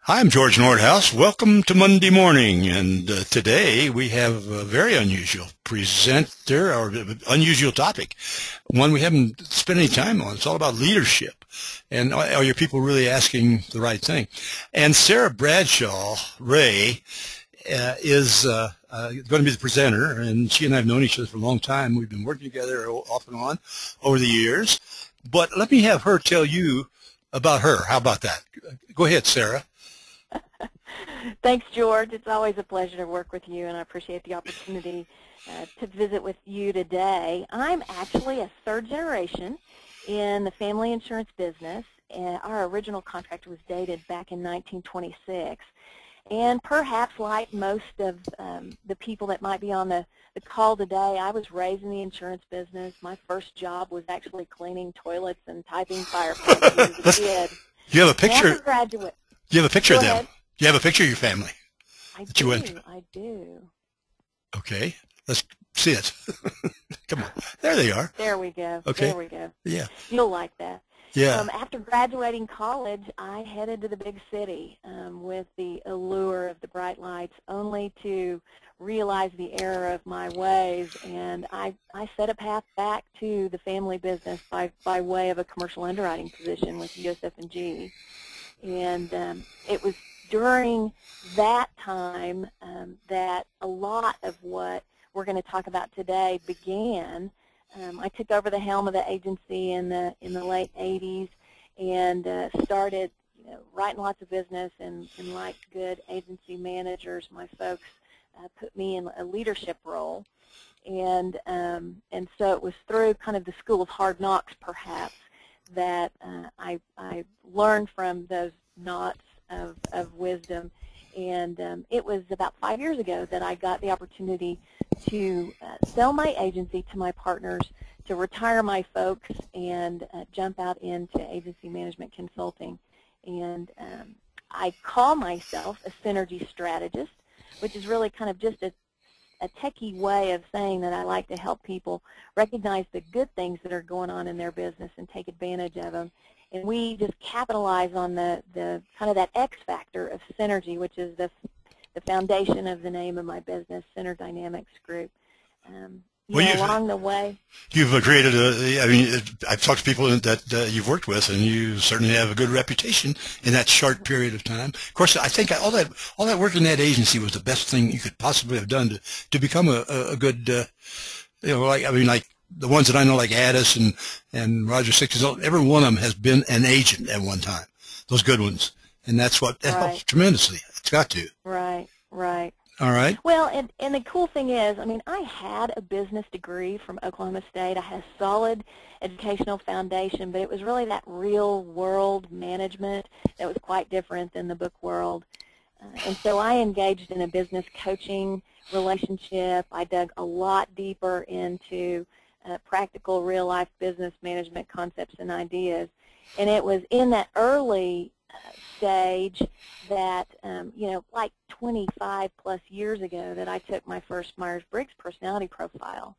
Hi, I'm George Nordhaus. Welcome to Monday Morning, and today we have a very unusual presenter, or unusual topic, one we haven't spent any time on. It's all about leadership, and are your people really asking the right thing? And Sara Bradshaw Ray is going to be the presenter, and she and I have known each other for a long time. We've been working together off and on over the years, but let me have her tell you about her. How about that? Go ahead, Sara. Thanks, George. It's always a pleasure to work with you, and I appreciate the opportunity to visit with you today. I'm actually a third generation in the family insurance business. Our original contract was dated back in 1926, and perhaps like most of the people that might be on the call today, I was raised in the insurance business. My first job was actually cleaning toilets and typing fireplaces as a kid. You have a picture. After graduate. You have a picture Go of them. ahead. You have a picture of your family. I do. Okay, let's see it. Come on. There they are. There we go. Okay. There we go. Yeah. You'll like that. Yeah. After graduating college, I headed to the big city with the allure of the bright lights, only to realize the error of my ways, and I set a path back to the family business by way of a commercial underwriting position with USF&G. And it was during that time that a lot of what we're going to talk about today began. I took over the helm of the agency in the late 80s and started writing lots of business, and like good agency managers, my folks put me in a leadership role. And so it was through kind of the school of hard knocks, perhaps, that I learned from those knots of wisdom. And it was about 5 years ago that I got the opportunity to sell my agency to my partners, to retire my folks, and jump out into agency management consulting. And I call myself a synergy strategist, which is really kind of just a techie way of saying that I like to help people recognize the good things that are going on in their business and take advantage of them. And we just capitalize on the kind of that X factor of synergy, which is the foundation of the name of my business, SynerDynamics Group. Along the way. You've created I've talked to people that you've worked with, and you certainly have a good reputation in that short period of time. Of course, I think all that work in that agency was the best thing you could possibly have done to become a good, like the ones that I know, like Addis and Roger Six, every one of them has been an agent at one time, those good ones. And that helps tremendously. It's got to. Right. All right. Well, and the cool thing is, I had a business degree from Oklahoma State. I had a solid educational foundation, but it was really that real world management that was quite different than the book world. And so I engaged in a business coaching relationship. I dug a lot deeper into practical real-life business management concepts and ideas. And it was in that early stage that, like 25 plus years ago, that I took my first Myers-Briggs personality profile.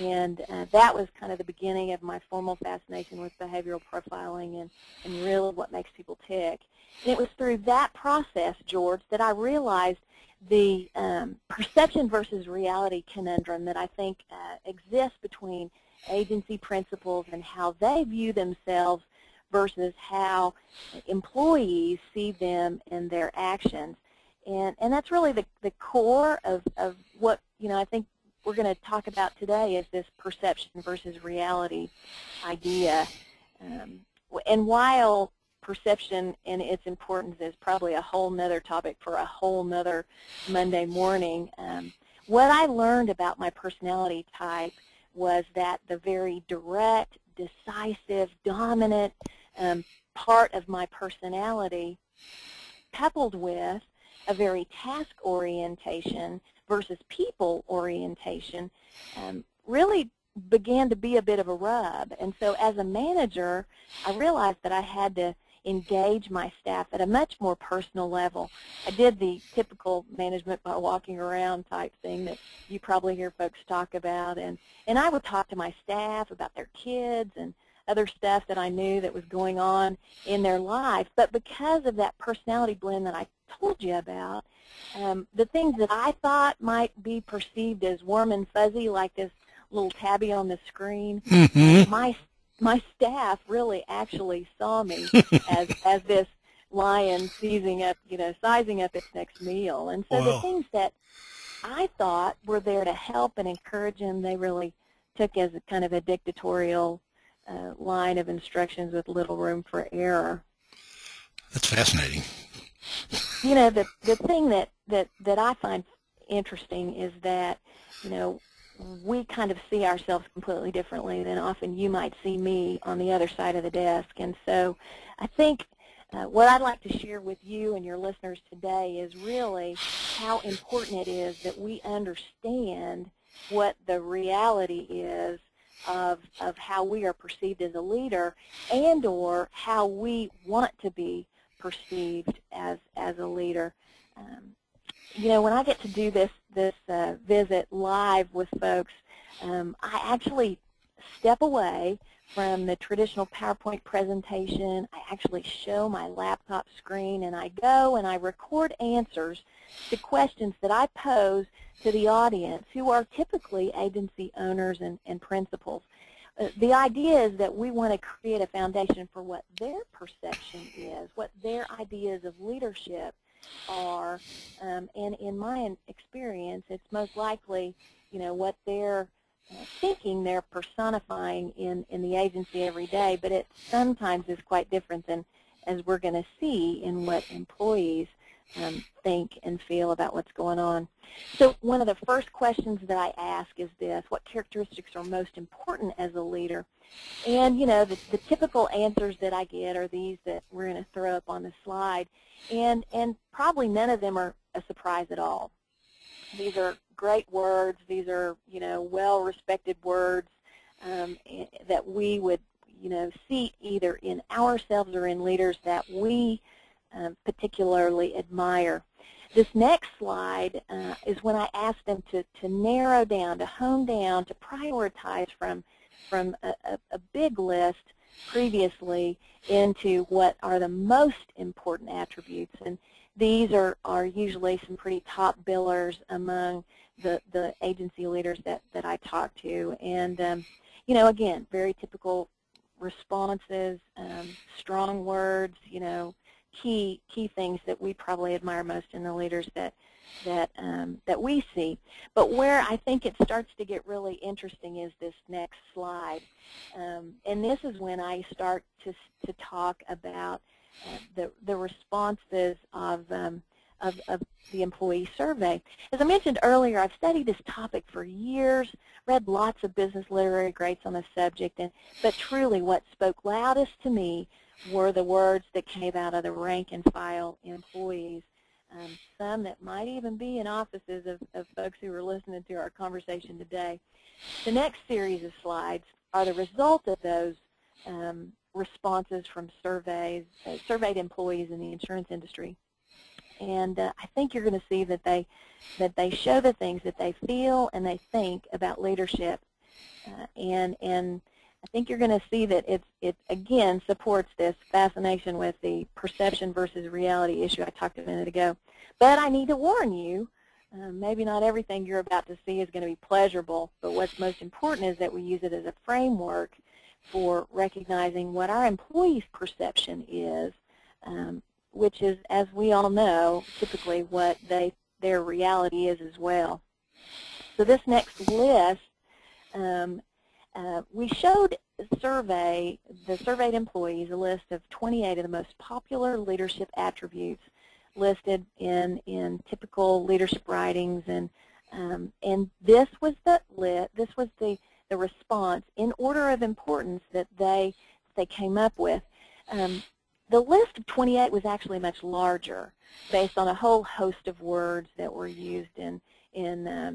And that was kind of the beginning of my formal fascination with behavioral profiling and really what makes people tick. And it was through that process, George, that I realized the perception versus reality conundrum that I think exists between agency principals and how they view themselves versus how employees see them and their actions. And that's really the core of what, I think we're going to talk about today, is this perception versus reality idea. And while perception and its importance is probably a whole nother topic for a whole nother Monday morning, what I learned about my personality type was that the very direct, decisive, dominant part of my personality, coupled with a very task orientation versus people orientation, really began to be a bit of a rub. And so as a manager, I realized that I had to engage my staff at a much more personal level. I did the typical management by walking around type thing that you probably hear folks talk about, and I would talk to my staff about their kids and other stuff that I knew that was going on in their life. But because of that personality blend that I told you about, the things that I thought might be perceived as warm and fuzzy, like this little tabby on the screen, my staff really actually saw me as this lion sizing up its next meal. And so the things that I thought were there to help and encourage them, they really took as a kind of a dictatorial line of instructions with little room for error. That's fascinating. You know, the thing that I find interesting is that, you know, we kind of see ourselves completely differently than often you might see me on the other side of the desk. And so I think what I'd like to share with you and your listeners today is really how important it is that we understand what the reality is of how we are perceived as a leader, and or how we want to be perceived as a leader. You know, when I get to do this visit live with folks, I actually step away from the traditional PowerPoint presentation. I actually show my laptop screen, and I go and I record answers to questions that I pose to the audience, who are typically agency owners and principals. The idea is that we want to create a foundation for what their perception is, what their ideas of leadership are, and in my experience, it's most likely, you know, what they're thinking they're personifying in the agency every day, but it sometimes is quite different than, as we're going to see, in what employees think and feel about what's going on. So one of the first questions that I ask is this: what characteristics are most important as a leader? And, you know, the typical answers that I get are these that we're going to throw up on the slide, and probably none of them are a surprise at all. These are great words. These are, you know, well-respected words that we would, you know, see either in ourselves or in leaders that we particularly admire. This next slide is when I ask them to narrow down, to hone down, to prioritize from a big list previously into what are the most important attributes. And these are usually some pretty top billers among the agency leaders that I talk to. And, you know, again, very typical responses, strong words, you know, key things that we probably admire most in the leaders that we see. But where I think it starts to get really interesting is this next slide. And this is when I start to talk about the responses of the employee survey. As I mentioned earlier, I've studied this topic for years, read lots of business literary greats on the subject, but truly what spoke loudest to me were the words that came out of the rank and file employees, some that might even be in offices of folks who are listening to our conversation today. The next series of slides are the result of those responses from surveyed employees in the insurance industry. And I think you're going to see that they show the things that they feel and they think about leadership, and I think you're going to see that it again supports this fascination with the perception versus reality issue I talked a minute ago. But I need to warn you, maybe not everything you're about to see is going to be pleasurable, but what's most important is that we use it as a framework for recognizing what our employees' perception is, which is, as we all know, typically what their reality is as well. So this next list, we showed the surveyed employees a list of 28 of the most popular leadership attributes listed in typical leadership writings, and this was the response in order of importance that they came up with. The list of 28 was actually much larger, based on a whole host of words that were used in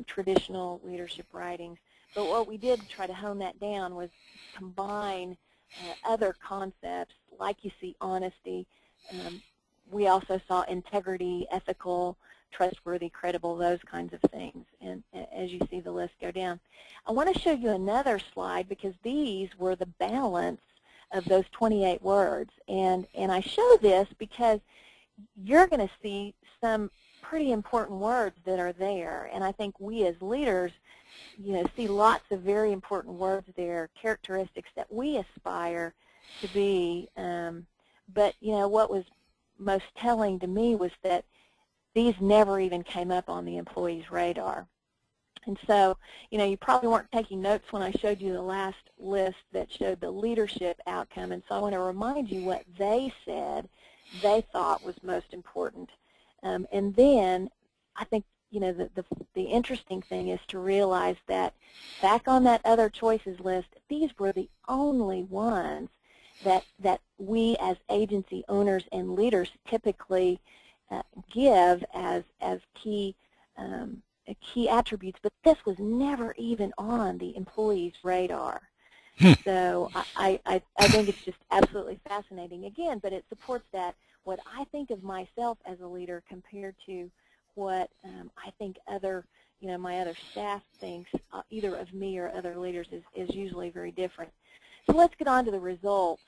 traditional leadership writings. But what we did to try to hone that down was combine other concepts, like you see honesty. We also saw integrity, ethical, trustworthy, credible, those kinds of things, and as you see the list go down. I want to show you another slide because these were the balance of those 28 words. And I show this because you're going to see some pretty important words that are there. And I think we as leaders, see lots of very important words there, characteristics that we aspire to be. But, what was most telling to me was that these never even came up on the employee's radar. And so, you probably weren't taking notes when I showed you the last list that showed the leadership outcome. And so I want to remind you what they said they thought was most important. And then I think, the interesting thing is to realize that back on that other choices list, these were the only ones that we as agency owners and leaders typically give as key attributes, but this was never even on the employee's radar. So I think it's just absolutely fascinating again, but it supports that what I think of myself as a leader compared to what I think my other staff thinks either of me or other leaders is usually very different. So let's get on to the results.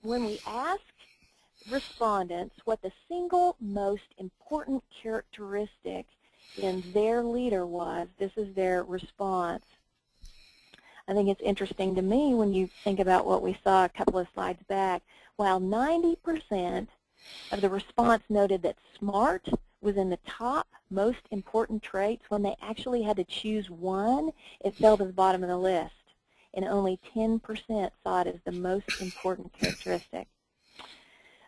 When we asked respondents what the single most important characteristic in their leader was, this is their response. I think it's interesting to me when you think about what we saw a couple of slides back. While 90% of the response noted that SMART was in the top most important traits, when they actually had to choose one, it fell to the bottom of the list. And only 10% saw it as the most important characteristic.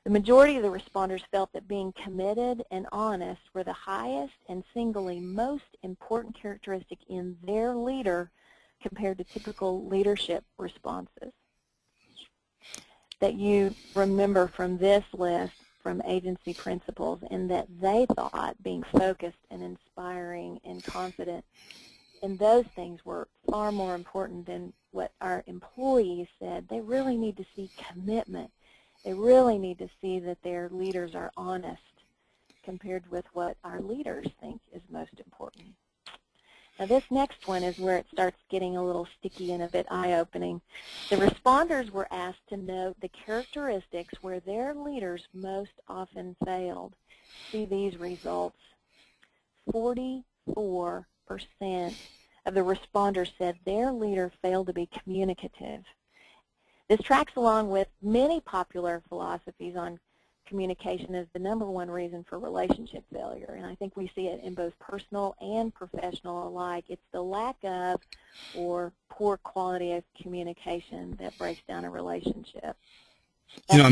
The majority of the responders felt that being committed and honest were the highest and singly most important characteristic in their leader compared to typical leadership responses. That you remember from this list from agency principles, and that they thought being focused and inspiring and confident, and those things were far more important than what our employees said. They really need to see commitment. They really need to see that their leaders are honest compared with what our leaders think is most important. Now this next one is where it starts getting a little sticky and a bit eye-opening. The responders were asked to note the characteristics where their leaders most often failed. See these results. 44% of the responders said their leader failed to be communicative. This tracks along with many popular philosophies on communication as the #1 reason for relationship failure, and I think we see it in both personal and professional alike. It's the lack of or poor quality of communication that breaks down a relationship. Sara,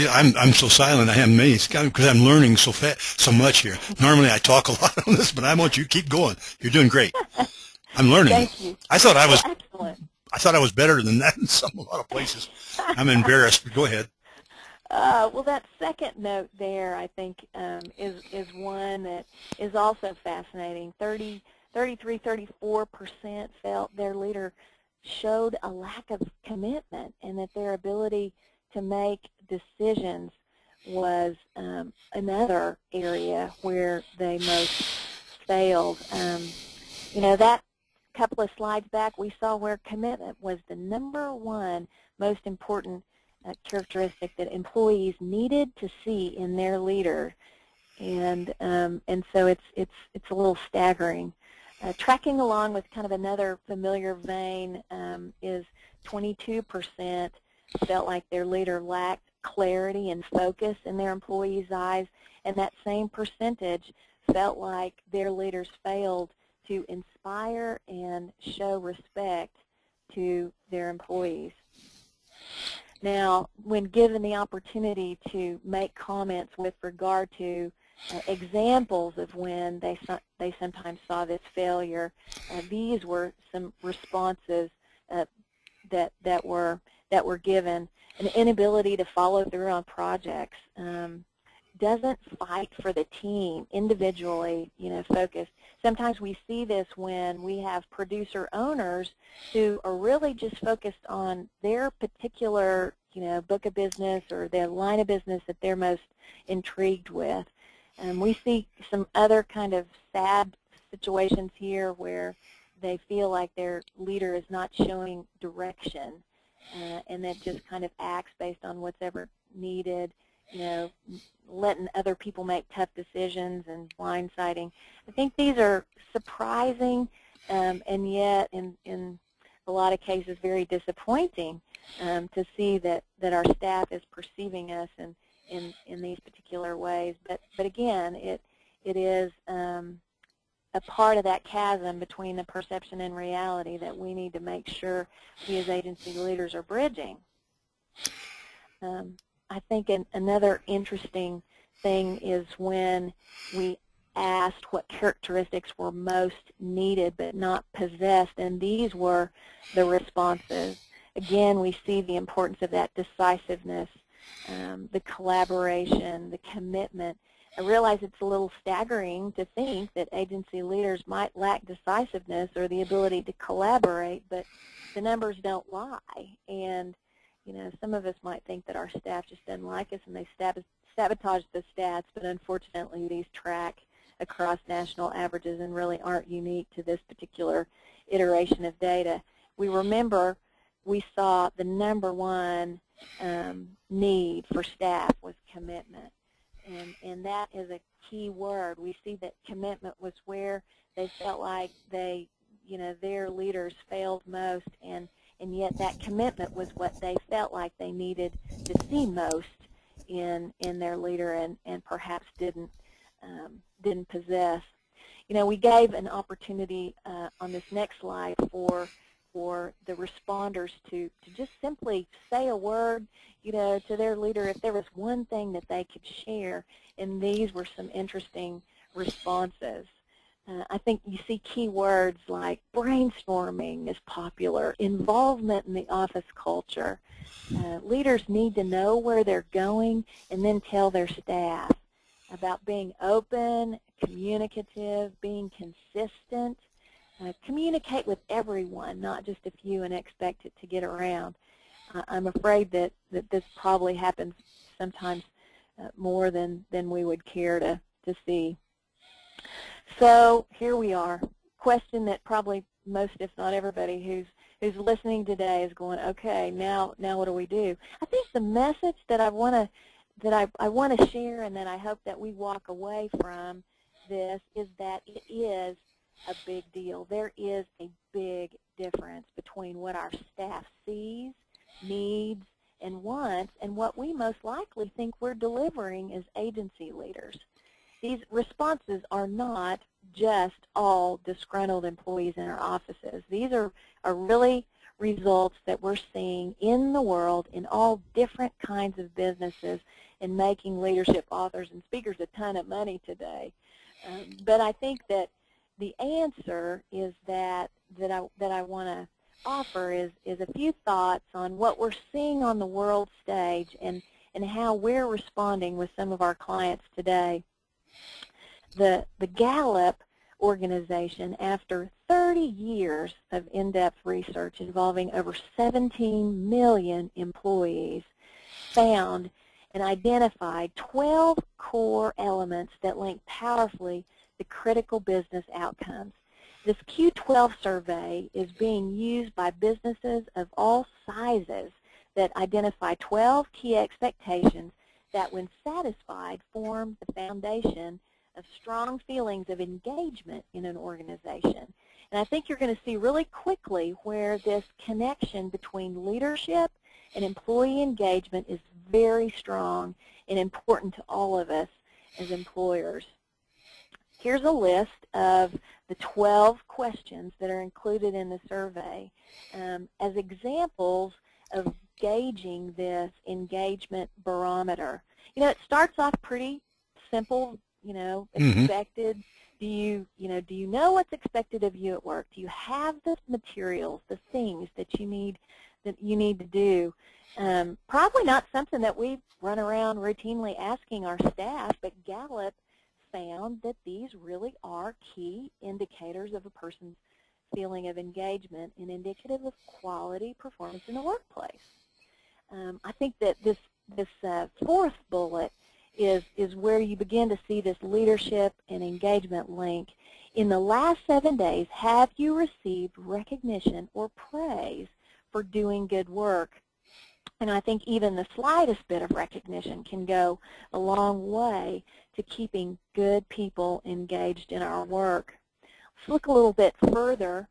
I'm so silent. I am amazed because I'm learning so much here. Normally I talk a lot on this, but I want you to keep going. You're doing great. I'm learning. Thank you. I thought I was excellent. I thought I was better than that in a lot of places. I'm embarrassed. Go ahead. Well, that second note there, I think, is one that is also fascinating. 34% felt their leader showed a lack of commitment, and that their ability to make decisions was another area where they most failed. That couple of slides back, we saw where commitment was the #1 most important characteristic that employees needed to see in their leader, and so it's a little staggering. Tracking along with kind of another familiar vein is 22% felt like their leader lacked clarity and focus in their employees' eyes, and that same percentage felt like their leaders failed to inspire and show respect to their employees. Now, when given the opportunity to make comments with regard to examples of when they sometimes saw this failure, these were some responses that were given. An inability to follow through on projects, doesn't fight for the team, individually, focused. Sometimes we see this when we have producer owners who are really just focused on their particular, book of business or their line of business that they're most intrigued with. We see some other kind of sad situations here where they feel like their leader is not showing direction and that just kind of acts based on what's ever needed, letting other people make tough decisions and blindsiding. I think these are surprising and yet in a lot of cases very disappointing to see that our staff is perceiving us in these particular ways. But again, it is a part of that chasm between the perception and reality that we need to make sure we as agency leaders are bridging. I think another interesting thing is when we asked what characteristics were most needed but not possessed, and these were the responses. Again, we see the importance of that decisiveness, the collaboration, the commitment. I realize it's a little staggering to think that agency leaders might lack decisiveness or the ability to collaborate, but the numbers don't lie. And some of us might think that our staff just doesn't like us and they sabotage the stats, but unfortunately these track across national averages and really aren't unique to this particular iteration of data. We saw the #1 need for staff was commitment, and that is a key word. We see that commitment was where they felt like their leaders failed most, and yet that commitment was what they felt like they needed to see most in their leader and perhaps didn't possess. We gave an opportunity on this next slide for the responders to just simply say a word, to their leader if there was one thing that they could share, and these were some interesting responses. I think you see key words like brainstorming is popular, involvement in the office culture. Leaders need to know where they're going and then tell their staff about being open, communicative, being consistent. Communicate with everyone, not just a few, and expect it to get around. I'm afraid that this probably happens sometimes more than we would care to see. So here we are. Question that probably most, if not everybody, who's listening today is going, okay, now what do we do? I think the message that I want to share, and that I hope that we walk away from this, is that it is a big deal. There is a big difference between what our staff sees, needs, and wants, and what we most likely think we're delivering as agency leaders. These responses are not just all disgruntled employees in our offices. These are really results that we're seeing in the world in all different kinds of businesses and making leadership authors and speakers a ton of money today. But I think that the answer is that I want to offer is a few thoughts on what we're seeing on the world stage and how we're responding with some of our clients today. The Gallup organization, after 30 years of in-depth research involving over 17 million employees, found and identified 12 core elements that link powerfully to critical business outcomes. This Q12 survey is being used by businesses of all sizes that identify 12 key expectations that, when satisfied, form the foundation of strong feelings of engagement in an organization. And I think you're going to see really quickly where this connection between leadership and employee engagement is very strong and important to all of us as employers. Here's a list of the 12 questions that are included in the survey as examples of gauging this engagement barometer. It starts off pretty simple, expected. Do you know what's expected of you at work? Do you have the materials, the things that you need to do? Probably not something that we run around routinely asking our staff, but Gallup found that these really are key indicators of a person's feeling of engagement and indicative of quality performance in the workplace. I think that this fourth bullet is where you begin to see this leadership and engagement link. In the last 7 days, have you received recognition or praise for doing good work. And I think even the slightest bit of recognition can go a long way to keeping good people engaged in our work. Let's look a little bit further.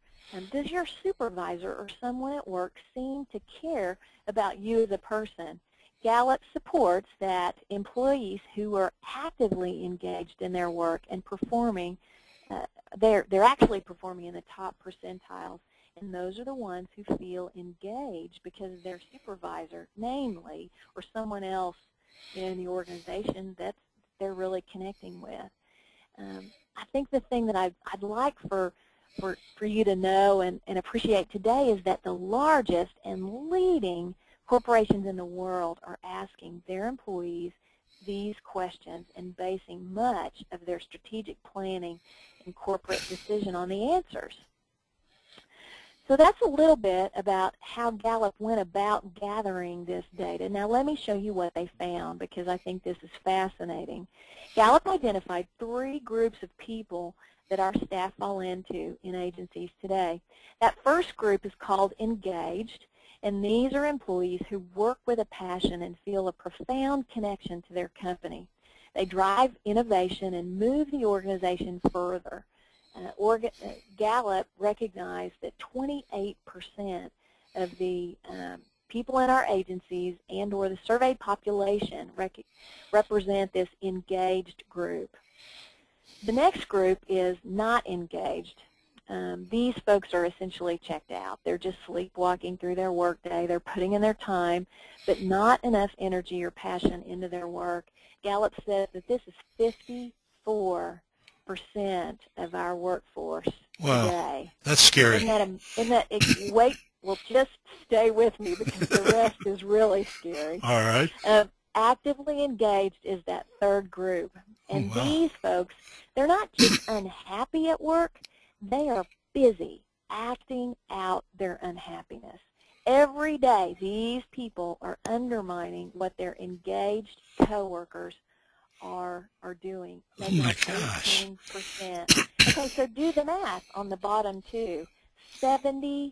Does your supervisor or someone at work seem to care about you as a person? Gallup supports that employees who are actively engaged in their work and performing, they're actually performing in the top percentiles, and those are the ones who feel engaged because their supervisor, namely, or someone else in the organization that they're really connecting with. I think the thing that I'd like for you to know and appreciate today is that the largest and leading corporations in the world are asking their employees these questions and basing much of their strategic planning and corporate decision on the answers. So that's a little bit about how Gallup went about gathering this data. Now let me show you what they found, because I think this is fascinating. Gallup identified 3 groups of people that our staff fall into in agencies today. That first group is called engaged, and these are employees who work with a passion and feel a profound connection to their company. They drive innovation and move the organization further. Gallup recognized that 28% of the people in our agencies and or the surveyed population represent this engaged group. The next group is not engaged. These folks are essentially checked out. They're just sleepwalking through their workday. They're putting in their time, but not enough energy or passion into their work. Gallup says that this is 54% of our workforce today. That's scary. Wait, well, just stay with me because the rest is really scary. All right. Actively engaged is that third group. And these folks, they're not just unhappy at work, they are busy acting out their unhappiness. Every day, these people are undermining what their engaged coworkers are doing. Oh my gosh. 18%. Okay, so do the math on the bottom two. 72%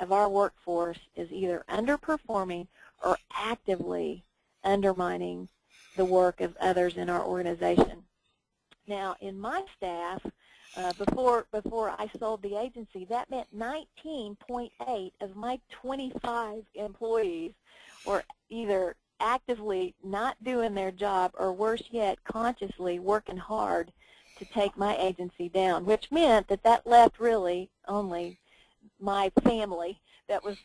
of our workforce is either underperforming or actively undermining the work of others in our organization. Now, in my staff, before I sold the agency, that meant 19.8 of my 25 employees were either actively not doing their job or, worse yet, consciously working hard to take my agency down, which meant that left really only my family that was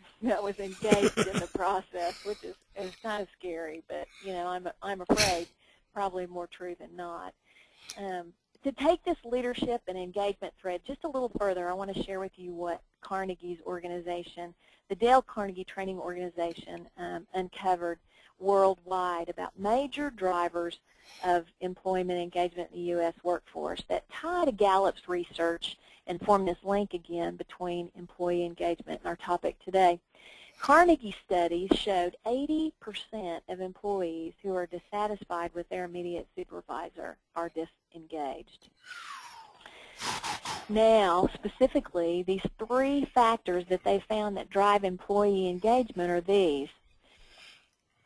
engaged in the process, which is kind of scary, but I'm afraid probably more true than not. To take this leadership and engagement thread just a little further, I want to share with you what Carnegie's organization, the Dale Carnegie Training Organization, uncovered worldwide about major drivers of employment engagement in the U.S. workforce that tie to Gallup's research and form this link again between employee engagement and our topic today. Carnegie studies showed 80% of employees who are dissatisfied with their immediate supervisor are disengaged. Now, specifically, these 3 factors that they found that drive employee engagement are these: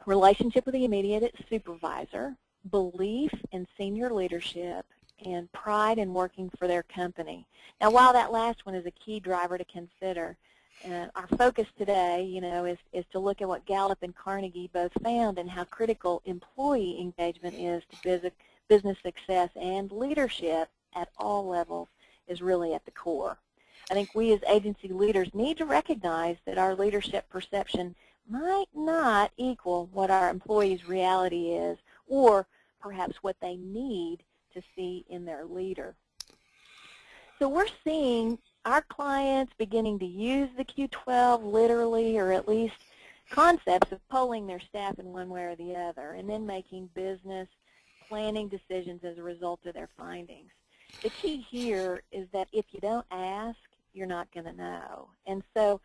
relationship with the immediate supervisor, belief in senior leadership, and pride in working for their company. Now, while that last one is a key driver to consider, our focus today, is to look at what Gallup and Carnegie both found and how critical employee engagement is to business success, and leadership at all levels is really at the core. I think we as agency leaders need to recognize that our leadership perception might not equal what our employees' reality is, or perhaps what they need to see in their leader. So we're seeing our clients beginning to use the Q12 literally, or at least concepts of polling their staff in one way or the other, and then making business planning decisions as a result of their findings. The key here is that if you don't ask, you're not going to know. And so,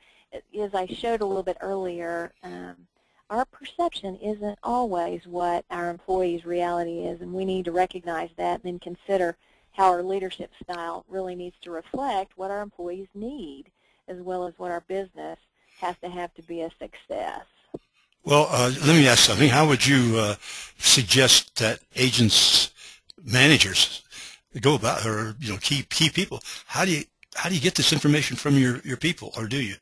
as I showed a little bit earlier, our perception isn't always what our employees' reality is, and we need to recognize that and then consider how our leadership style really needs to reflect what our employees need as well as what our business has to have to be a success. Well, let me ask something. How would you suggest that agents, managers, go about, or key people? How do you get this information from your people, or do you?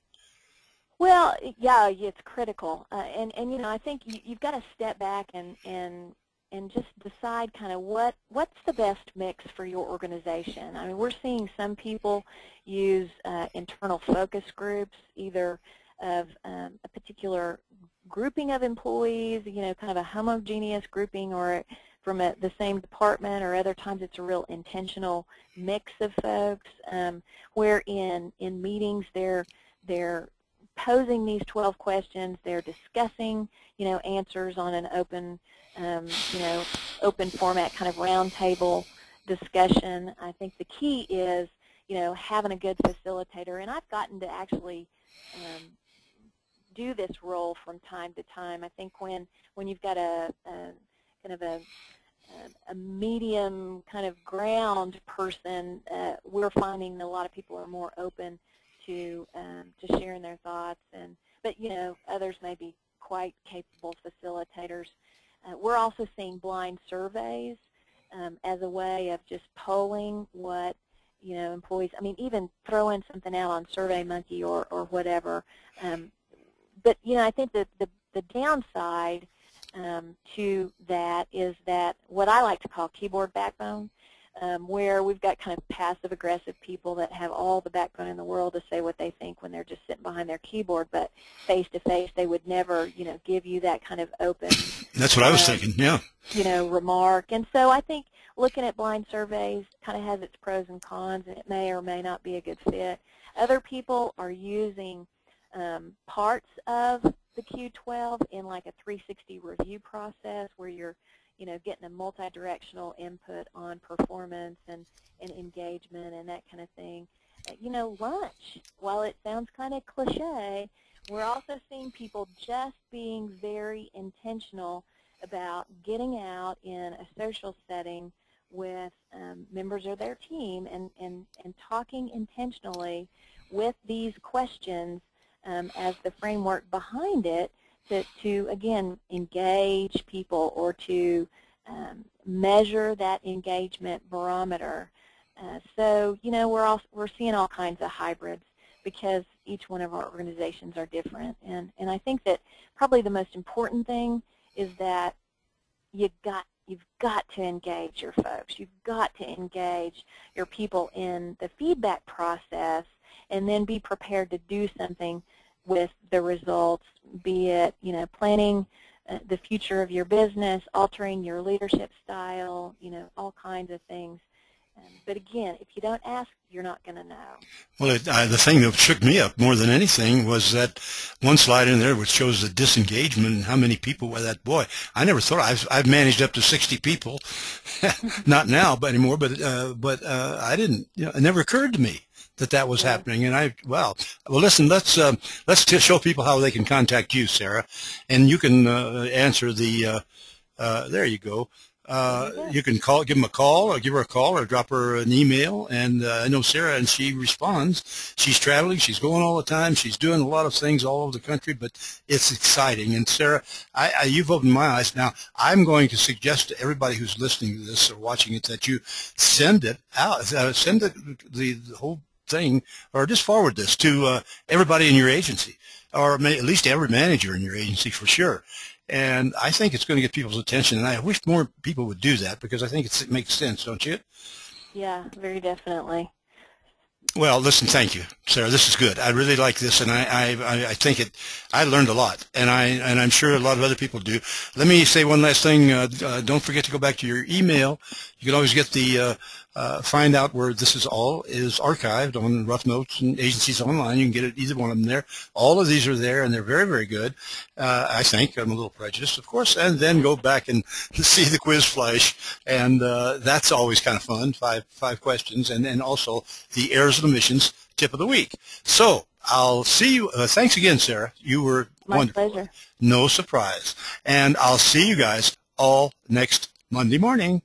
Well, yeah, it's critical, and I think you've got to step back and just decide kind of what's the best mix for your organization. I mean, we're seeing some people use internal focus groups, either of a particular grouping of employees, kind of a homogeneous grouping, or from the same department, or other times it's a real intentional mix of folks, where in meetings they're posing these 12 questions, they're discussing, answers on an open, open format, kind of roundtable discussion. I think the key is, having a good facilitator, and I've gotten to actually do this role from time to time. I think when you've got a kind of a medium kind of ground person, we're finding that a lot of people are more open to sharing their thoughts, but others may be quite capable facilitators. We're also seeing blind surveys as a way of just polling what employees. I mean, even throwing something out on SurveyMonkey or whatever. But I think that the downside to that is that what I like to call keyboard backbone, where we've got kind of passive-aggressive people that have all the backbone in the world to say what they think when they're just sitting behind their keyboard, but face-to-face they would never, give you that kind of open. That's what I was thinking, yeah. Remark. And so I think looking at blind surveys kind of has its pros and cons, and it may or may not be a good fit. Other people are using parts of the Q12 in like a 360 review process, where you're getting a multi-directional input on performance and engagement and that kind of thing. Lunch, while it sounds kind of cliche, we're also seeing people just being very intentional about getting out in a social setting with members of their team and talking intentionally with these questions as the framework behind it to again, engage people, or to measure that engagement barometer. So, we're seeing all kinds of hybrids because each one of our organizations are different. And I think that probably the most important thing is that you've got to engage your folks. You've got to engage your people in the feedback process, and then be prepared to do something with the results, be it, planning the future of your business, altering your leadership style, all kinds of things. But again, if you don't ask, you're not going to know. Well, the thing that shook me up more than anything was that one slide in there which shows the disengagement and how many people were that. Boy, I never thought I've managed up to 60 people, not now, but anymore. But I didn't. It never occurred to me that was happening. And well, listen. Let's show people how they can contact you, Sara, and you can answer the. There you go. You can give them a call, or give her a call, or drop her an email. And I know Sara, and she responds. She's traveling. She's going all the time. She's doing a lot of things all over the country, but it's exciting. And Sara, you've opened my eyes. Now, I'm going to suggest to everybody who's listening to this or watching it that you send it out, send the whole thing, or just forward this to everybody in your agency, or at least every manager in your agency for sure. And I think it's going to get people's attention, and I wish more people would do that, because I think it makes sense, don't you? Yeah, very definitely. Well, listen, thank you, Sara. This is good. I really like this, and I think I learned a lot, and I'm sure a lot of other people do. Let me say one last thing. Don't forget to go back to your email. You can always get the find out where this is archived on Rough Notes and Agencies Online. You can get it, either one of them there. All of these are there, and they're very, very good. I think I'm a little prejudiced, of course, and then go back and see the quiz flash, and that's always kind of fun. Five questions, and also the errors and omissions tip of the week. So I'll see you. Thanks again, Sara. You were wonderful. My pleasure. No surprise. And I'll see you guys all next Monday morning.